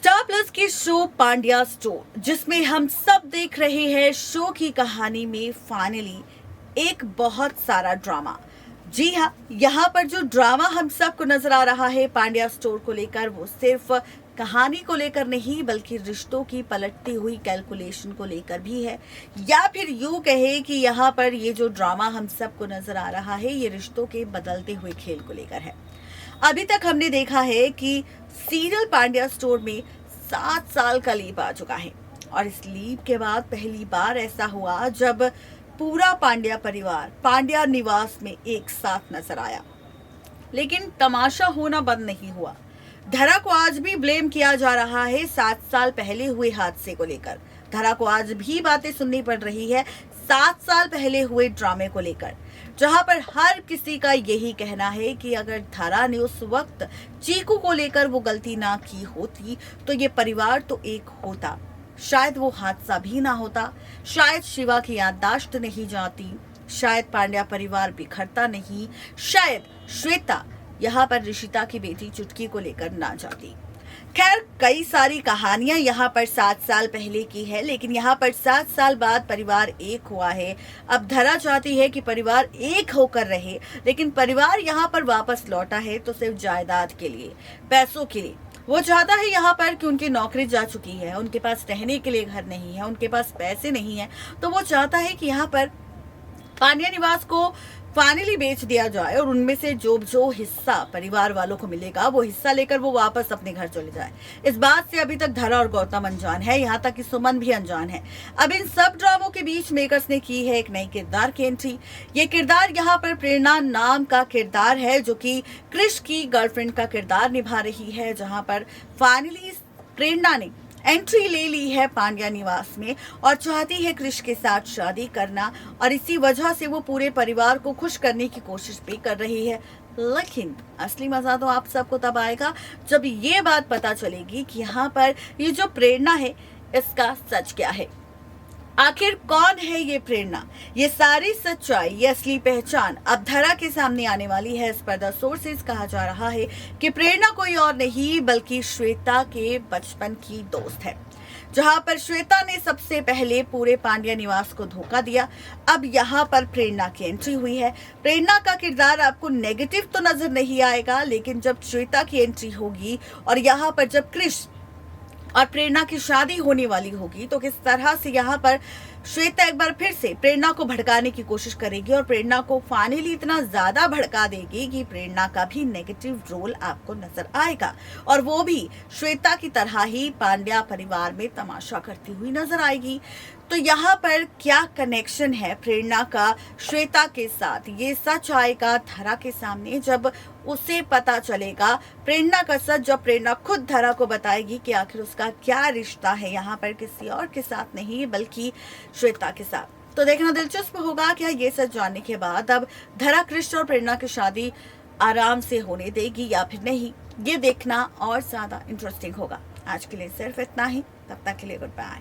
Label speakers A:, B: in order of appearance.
A: Star plus के show Pandya store, जिसमें हम सब देख रहे हैं शो की कहानी में फाइनली एक बहुत सारा ड्रामा। जी हाँ, यहाँ पर जो ड्रामा हम सबको नजर आ रहा है पांड्या स्टोर को लेकर, वो सिर्फ कहानी को लेकर नहीं बल्कि रिश्तों की पलटती हुई कैलकुलेशन को लेकर भी है। या फिर यूं कहे कि यहाँ पर ये जो ड्रामा हम सबको नजर आ रहा है ये रिश्तों के बदलते हुए खेल को लेकर है। अभी तक हमने देखा है कि सीरियल पांड्या स्टोर में 7 साल का लीप आ चुका है और इस लीप के बाद पहली बार ऐसा हुआ जब पूरा पांड्या परिवार पांड्या निवास में एक साथ नजर आया। लेकिन तमाशा होना बंद नहीं हुआ। धरा को आज भी ब्लेम किया जा रहा है 7 साल पहले हुए हादसे को लेकर। धरा को आज भी बातें सुननी पड़ रही है 7 साल पहले हुए ड्रामे को लेकर, जहां पर हर किसी का यही कहना है कि अगर धरा ने उस वक्त चीकू को लेकर वो गलती ना की होती तो ये परिवार तो एक होता, शायद वो हादसा भी ना होता, शायद शिवा की याददाश्त नहीं जाती, शायद पांड्या परिवार बिखरता नहीं, शायद श्वेता यहाँ पर ऋषिता की बेटी चुटकी को लेकर ना जाती। खैर, कई सारी कहानियां यहाँ पर 7 साल पहले की है, लेकिन यहाँ पर 7 साल बाद परिवार एक हुआ है। अब धरा चाहती है कि परिवार एक होकर रहे, लेकिन परिवार यहाँ पर वापस लौटा है तो सिर्फ जायदाद के लिए, पैसों के लिए। वो चाहता है यहाँ पर कि उनकी नौकरी जा चुकी है, उनके पास रहने के लिए घर नहीं है, उनके पास पैसे नहीं है, तो वो चाहता है कि यहाँ पर पांड्या निवास को फाइनली बेच दिया जाए और उनमें से जो हिस्सा परिवार वालों को मिलेगा वो हिस्सा लेकर वो वापस अपने घर चले जाए। इस बात से अभी तक धरा और गौतम अनजान है, यहाँ तक कि सुमन भी अनजान है। अब इन सब ड्रामों के बीच मेकर्स ने की है एक नई किरदार की एंट्री। ये किरदार यहाँ पर प्रेरणा नाम का किरदार है, जो कि क्रिश की गर्लफ्रेंड का किरदार निभा रही है, जहाँ पर फाइनली प्रेरणा ने एंट्री ले ली है पांड्या निवास में और चाहती है क्रिश के साथ शादी करना, और इसी वजह से वो पूरे परिवार को खुश करने की कोशिश भी कर रही है। लेकिन असली मजा तो आप सबको तब आएगा जब ये बात पता चलेगी कि यहाँ पर ये जो प्रेरणा है इसका सच क्या है। आखिर कौन है ये प्रेरणा? ये सारी सच्चाई, ये असली पहचान अब धरा के सामने आने वाली है। इस पर द सोर्सेज कहा जा रहा है कि प्रेरणा कोई और नहीं बल्कि श्वेता के बचपन की दोस्त है, जहां पर श्वेता ने सबसे पहले पूरे पांड्या निवास को धोखा दिया। अब यहाँ पर प्रेरणा की एंट्री हुई है। प्रेरणा का किरदार आपको नेगेटिव तो नजर नहीं आएगा, लेकिन जब श्वेता की एंट्री होगी और यहाँ पर जब क्रिश और प्रेरणा की शादी होने वाली होगी तो किस तरह से यहाँ पर श्वेता एक बार फिर से प्रेरणा को भड़काने की कोशिश करेगी और प्रेरणा को फाइनली इतना ज्यादा भड़का देगी कि प्रेरणा का भी नेगेटिव रोल आपको नजर आएगा और वो भी श्वेता की तरह ही पांड्या परिवार में तमाशा करती हुई नजर आएगी। तो यहाँ पर क्या कनेक्शन है प्रेरणा का श्वेता के साथ, ये सच आएगा धरा के सामने जब उसे पता चलेगा प्रेरणा का सच, जब प्रेरणा खुद धरा को बताएगी कि आखिर उसका क्या रिश्ता है यहाँ पर किसी और के साथ नहीं बल्कि श्वेता के साथ। तो देखना दिलचस्प होगा क्या ये सच जानने के बाद अब धरा कृष्ण और प्रेरणा की शादी आराम से होने देगी या फिर नहीं, ये देखना और ज्यादा इंटरेस्टिंग होगा। आज के लिए सिर्फ इतना ही, तब तक के लिए गुड बाय।